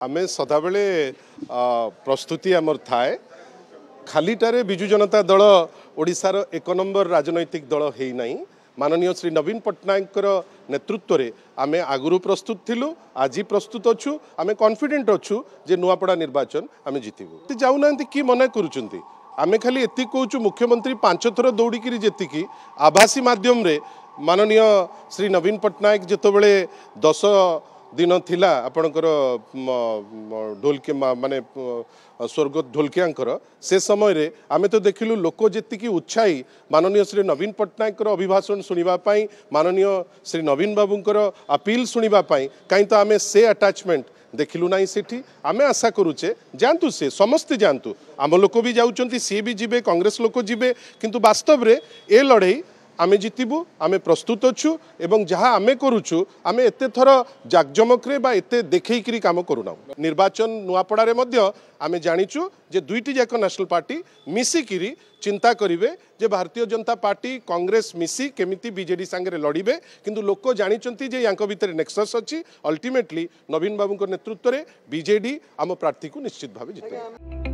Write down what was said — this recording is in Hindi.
आमे सदाबले प्रस्तुति आमर थाए खालीटारे बिजु जनता दल ओडिशार 1 नंबर राजनैतिक दल है नहीं। माननीय श्री नवीन पट्टनायक नेतृत्व में आमे आगुरु प्रस्तुत थिलु, आज प्रस्तुत अच्छु, आमे कॉन्फिडेंट अच्छु जे नुआपड़ा निर्वाचन आमे जितिबु। जाऊना कि मना करुचंती आमे खाली एति कहूँ मुख्यमंत्री 5 थर दौड़िकी जेतिकी आभासी माध्यम रे माननीय श्री नवीन पट्टनायक जितेबले 10 दिन थिला आपणकर ढोलकी माने स्वर्गत ढोलकियांकर से समय रे आमे तो देखिलु लोक जेतिकी उत्साही माननीय श्री नवीन पट्टनायक अभिभाषण सुनिबा पाई, माननीय श्री नवीन बाबूंकर अपील सुनिबा पाई, कहीं तो आमे से अटैचमेंट देखिलु ना सेठी। आमे आशा करूचे जानतु से समस्ते जानतु आम लोक भी जाउचंती, सी भी जिबे, कांग्रेस लोक जिबे, किंतु वास्तव रे ए लड़ाई आमे जितिबु, आमे प्रस्तुत अच्छु एवं जहाँ आमे करूछु आमे एते थर जाकजमकरे बा एते देखैकरी काम करूना। निर्वाचन नुआपड़ा रे मध्य आमे जानिचु जे दुईटी जाक नेशनल पार्टी मिसिकिरी चिंता करिवे जे भारतीय जनता पार्टी कांग्रेस मिसी केमिति बीजेडी संगे लड़िबे, किंतु लोक जानिचंती जे यांको भितर नेक्सस अछि। अल्टीमेटली नवीन बाबू नेतृत्व रे बीजेडी आम प्रार्थी को निश्चित भाव जिते।